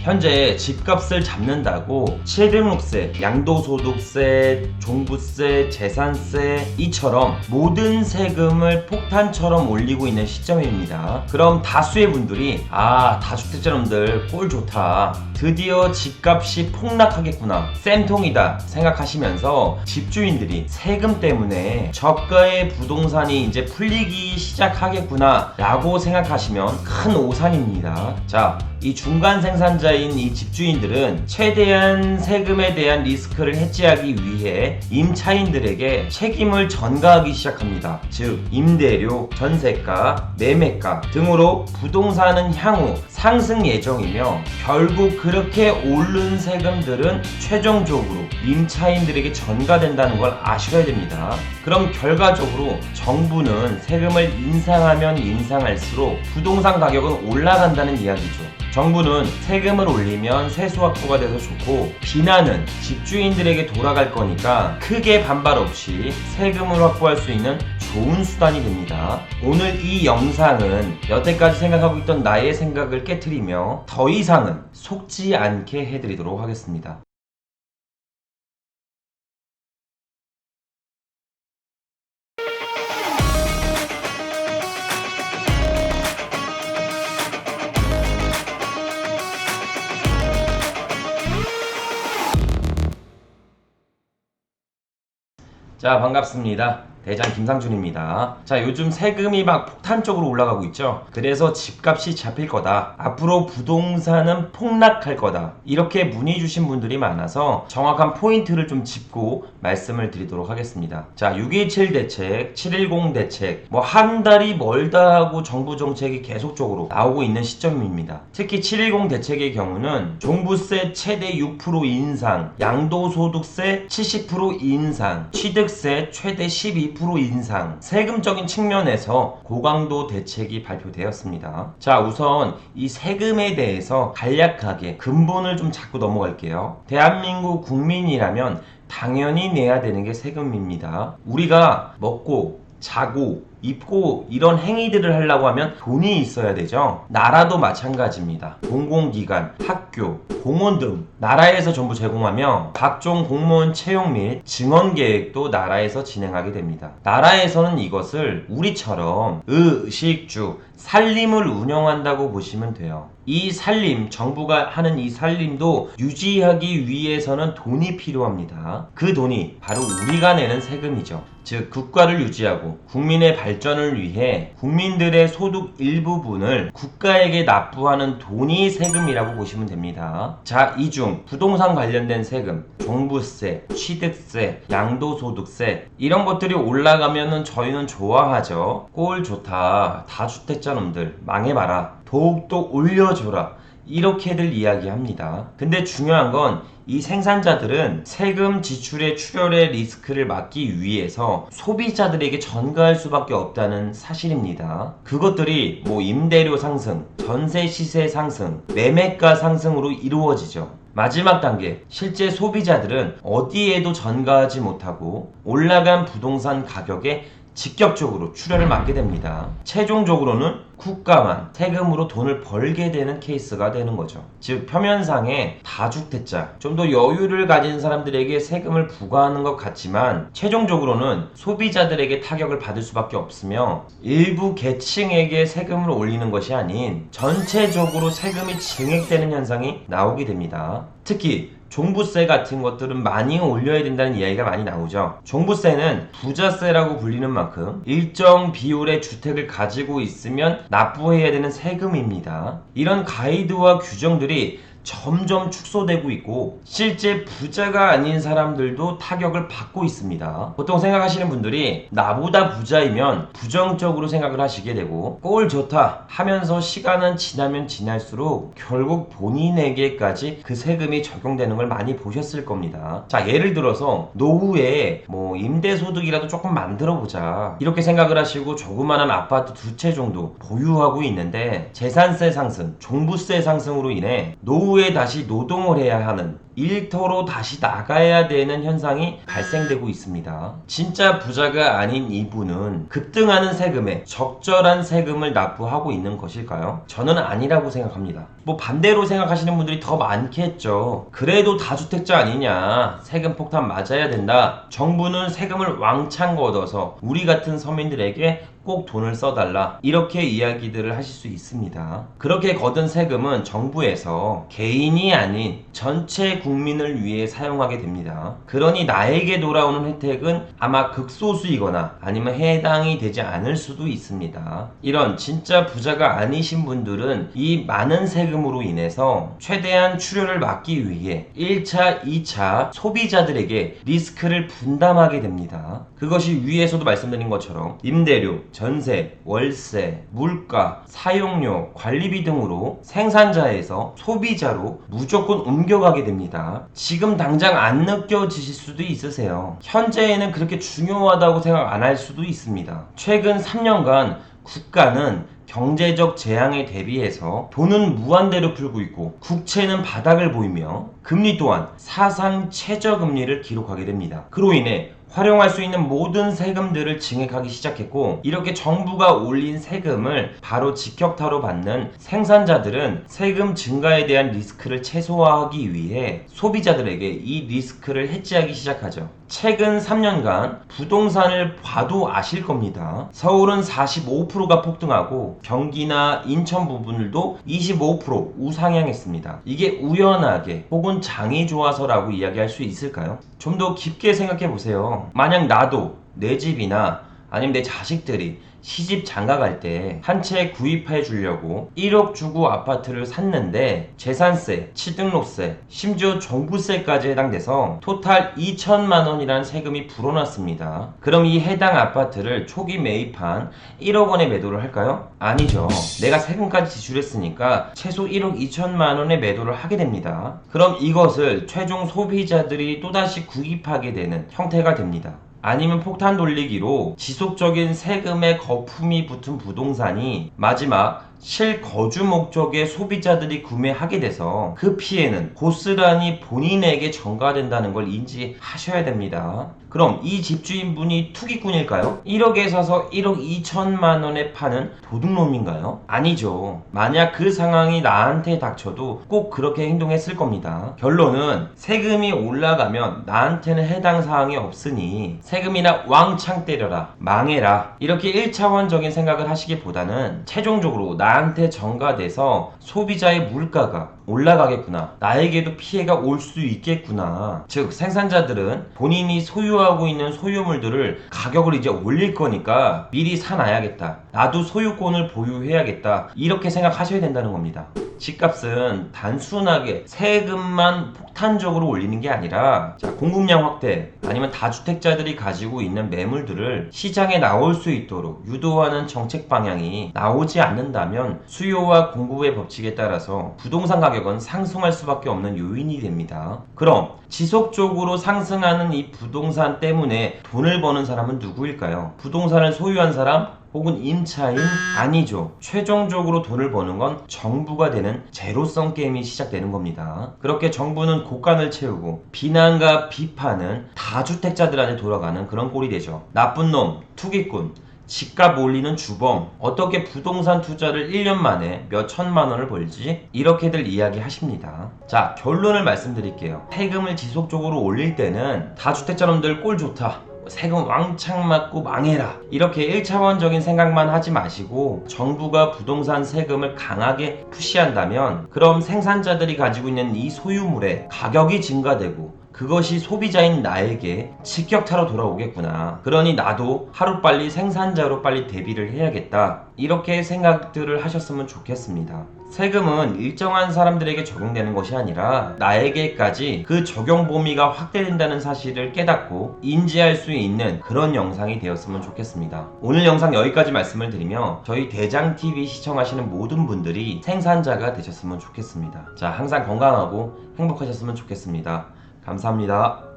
현재 집값을 잡는다고 취등록세, 양도소득세, 종부세, 재산세 이처럼 모든 세금을 폭탄처럼 올리고 있는 시점입니다. 그럼 다수의 분들이 다주택자놈들 꼴 좋다, 드디어 집값이 폭락하겠구나, 쌤통이다 생각하시면서 집주인들이 세금 때문에 저가의 부동산이 이제 풀리기 시작하겠구나 라고 생각하시면 큰 오산입니다. 자, 이 중간 생산자인 이 집주인들은 최대한 세금에 대한 리스크를 해지하기 위해 임차인들에게 책임을 전가하기 시작합니다. 즉 임대료, 전세가, 매매가 등으로 부동산은 향후 상승 예정이며 결국 그렇게 오른 세금들은 최종적으로 임차인들에게 전가된다는 걸 아셔야 됩니다. 그럼 결과적으로 정부는 세금을 인상하면 인상할수록 부동산 가격은 올라간다는 이야기죠. 정부는 세금을 올리면 세수 확보가 돼서 좋고 비난은 집주인들에게 돌아갈 거니까 크게 반발 없이 세금을 확보할 수 있는 좋은 수단이 됩니다. 오늘 이 영상은 여태까지 생각하고 있던 나의 생각을 깨트리며 더 이상은 속지 않게 해드리도록 하겠습니다. 자, 반갑습니다. 대장 김상준입니다. 자, 요즘 세금이 막 폭탄적으로 올라가고 있죠. 그래서 집값이 잡힐 거다, 앞으로 부동산은 폭락할 거다, 이렇게 문의 주신 분들이 많아서 정확한 포인트를 좀 짚고 말씀을 드리도록 하겠습니다. 자, 6.27 대책, 7.10 대책, 한 달이 멀다 하고 정부 정책이 계속적으로 나오고 있는 시점입니다. 특히 7.10 대책의 경우는 종부세 최대 6% 인상, 양도소득세 70% 인상, 취득세 최대 12% 인상, 세금적인 측면에서 고강도 대책이 발표되었습니다. 자, 우선 이 세금에 대해서 간략하게 근본을 좀 잡고 넘어갈게요. 대한민국 국민이라면 당연히 내야 되는 게 세금입니다. 우리가 먹고 자고 입고 이런 행위들을 하려고 하면 돈이 있어야 되죠. 나라도 마찬가지입니다. 공공기관, 학교, 공원 등 나라에서 전부 제공하며 각종 공무원 채용 및 증원 계획도 나라에서 진행하게 됩니다. 나라에서는 이것을 우리처럼 의식주, 살림을 운영한다고 보시면 돼요. 이 살림, 정부가 하는 이 살림도 유지하기 위해서는 돈이 필요합니다. 그 돈이 바로 우리가 내는 세금이죠. 즉 국가를 유지하고 국민의 발전을 위해 국민들의 소득 일부분을 국가에게 납부하는 돈이 세금이라고 보시면 됩니다. 자, 이 중 부동산 관련된 세금, 종부세, 취득세, 양도소득세 이런 것들이 올라가면은 저희는 좋아하죠. 꼴 좋다, 다주택자놈들 망해봐라, 더욱더 올려줘라, 이렇게들 이야기합니다. 근데 중요한 건 이 생산자들은 세금 지출의 출혈의 리스크를 막기 위해서 소비자들에게 전가할 수밖에 없다는 사실입니다. 그것들이 임대료 상승, 전세 시세 상승, 매매가 상승으로 이루어지죠. 마지막 단계, 실제 소비자들은 어디에도 전가하지 못하고 올라간 부동산 가격에 직접적으로 출혈을 맞게 됩니다. 최종적으로는 국가만 세금으로 돈을 벌게 되는 케이스가 되는 거죠. 즉 표면상에 다주택자, 좀 더 여유를 가진 사람들에게 세금을 부과하는 것 같지만 최종적으로는 소비자들에게 타격을 받을 수밖에 없으며 일부 계층에게 세금을 올리는 것이 아닌 전체적으로 세금이 증액되는 현상이 나오게 됩니다. 특히 종부세 같은 것들은 많이 올려야 된다는 이야기가 많이 나오죠. 종부세는 부자세라고 불리는 만큼 일정 비율의 주택을 가지고 있으면 납부해야 되는 세금입니다. 이런 가이드와 규정들이 점점 축소되고 있고 실제 부자가 아닌 사람들도 타격을 받고 있습니다. 보통 생각하시는 분들이 나보다 부자이면 부정적으로 생각을 하시게 되고 꼴 좋다 하면서 시간은 지나면 지날수록 결국 본인에게까지 그 세금이 적용되는 걸 많이 보셨을 겁니다. 자, 예를 들어서 노후에 임대소득이라도 조금 만들어보자 이렇게 생각을 하시고 조그마한 아파트 2채 정도 보유하고 있는데 재산세 상승, 종부세 상승으로 인해 노후에 다시 노동을 해야 하는 일터로 다시 나가야 되는 현상이 발생되고 있습니다. 진짜 부자가 아닌 이분은 급등하는 세금에 적절한 세금을 납부하고 있는 것일까요? 저는 아니라고 생각합니다. 뭐 반대로 생각하시는 분들이 더 많겠죠. 그래도 다주택자 아니냐, 세금 폭탄 맞아야 된다, 정부는 세금을 왕창 걷어서 우리 같은 서민들에게 꼭 돈을 써달라, 이렇게 이야기들을 하실 수 있습니다. 그렇게 거둔 세금은 정부에서 개인이 아닌 전체 국민을 위해 사용하게 됩니다. 그러니 나에게 돌아오는 혜택은 아마 극소수이거나 아니면 해당이 되지 않을 수도 있습니다. 이런 진짜 부자가 아니신 분들은 이 많은 세금으로 인해서 최대한 출혈을 막기 위해 1차, 2차 소비자들에게 리스크를 분담하게 됩니다. 그것이 위에서도 말씀드린 것처럼 임대료, 전세, 월세, 물가, 사용료, 관리비 등으로 생산자에서 소비자로 무조건 옮겨가게 됩니다. 지금 당장 안 느껴지실 수도 있으세요. 현재에는 그렇게 중요하다고 생각 안 할 수도 있습니다. 최근 3년간 국가는 경제적 재앙에 대비해서 돈은 무한대로 풀고 있고 국채는 바닥을 보이며 금리 또한 사상 최저금리를 기록하게 됩니다. 그로 인해 활용할 수 있는 모든 세금들을 증액하기 시작했고, 이렇게 정부가 올린 세금을 바로 직격타로 받는 생산자들은 세금 증가에 대한 리스크를 최소화하기 위해 소비자들에게 이 리스크를 해지하기 시작하죠. 최근 3년간 부동산을 봐도 아실 겁니다. 서울은 45%가 폭등하고 경기나 인천 부분들도 25% 우상향했습니다. 이게 우연하게 혹은 장이 좋아서라고 이야기할 수 있을까요? 좀 더 깊게 생각해 보세요. 만약 나도 내 집이나 아니면 내 자식들이 시집 장가갈 때 한 채 구입해 주려고 1억 주고 아파트를 샀는데 재산세, 취등록세, 심지어 종부세까지 해당돼서 토탈 2천만 원이라는 세금이 불어났습니다. 그럼 이 해당 아파트를 초기 매입한 1억 원에 매도를 할까요? 아니죠. 내가 세금까지 지출했으니까 최소 1억 2천만 원에 매도를 하게 됩니다. 그럼 이것을 최종 소비자들이 또다시 구입하게 되는 형태가 됩니다. 아니면 폭탄 돌리기로 지속적인 세금의 거품이 붙은 부동산이 마지막 실거주 목적의 소비자들이 구매하게 돼서 그 피해는 고스란히 본인에게 전가된다는 걸 인지하셔야 됩니다. 그럼 이 집주인분이 투기꾼일까요? 1억에 사서 1억 2천만 원에 파는 도둑놈인가요? 아니죠. 만약 그 상황이 나한테 닥쳐도 꼭 그렇게 행동했을 겁니다. 결론은 세금이 올라가면 나한테는 해당 사항이 없으니 세금이나 왕창 때려라, 망해라, 이렇게 1차원적인 생각을 하시기보다는 최종적으로 나한테 전가돼서 소비자의 물가가 올라가겠구나, 나에게도 피해가 올 수 있겠구나, 즉 생산자들은 본인이 소유하고 있는 소유물들을 가격을 이제 올릴 거니까 미리 사놔야겠다, 나도 소유권을 보유해야겠다, 이렇게 생각하셔야 된다는 겁니다. 집값은 단순하게 세금만 폭탄적으로 올리는 게 아니라 공급량 확대 아니면 다주택자들이 가지고 있는 매물들을 시장에 나올 수 있도록 유도하는 정책 방향이 나오지 않는다면 수요와 공급의 법칙에 따라서 부동산 가격은 상승할 수밖에 없는 요인이 됩니다. 그럼 지속적으로 상승하는 이 부동산 때문에 돈을 버는 사람은 누구일까요? 부동산을 소유한 사람? 혹은 임차인? 아니죠. 최종적으로 돈을 버는 건 정부가 되는 제로섬 게임이 시작되는 겁니다. 그렇게 정부는 곳간을 채우고 비난과 비판은 다주택자들한테 돌아가는 그런 꼴이 되죠. 나쁜 놈, 투기꾼, 집값 올리는 주범, 어떻게 부동산 투자를 1년 만에 몇 천만 원을 벌지? 이렇게들 이야기하십니다. 자, 결론을 말씀드릴게요. 세금을 지속적으로 올릴 때는 다주택자놈들 꼴 좋다, 세금 왕창 맞고 망해라, 이렇게 1차원적인 생각만 하지 마시고 정부가 부동산 세금을 강하게 푸시한다면 그럼 생산자들이 가지고 있는 이 소유물의 가격이 증가되고 그것이 소비자인 나에게 직격타로 돌아오겠구나, 그러니 나도 하루빨리 생산자로 빨리 대비를 해야겠다, 이렇게 생각들을 하셨으면 좋겠습니다. 세금은 일정한 사람들에게 적용되는 것이 아니라 나에게까지 그 적용 범위가 확대된다는 사실을 깨닫고 인지할 수 있는 그런 영상이 되었으면 좋겠습니다. 오늘 영상 여기까지 말씀을 드리며 저희 대장TV 시청하시는 모든 분들이 생산자가 되셨으면 좋겠습니다. 자, 항상 건강하고 행복하셨으면 좋겠습니다. 감사합니다.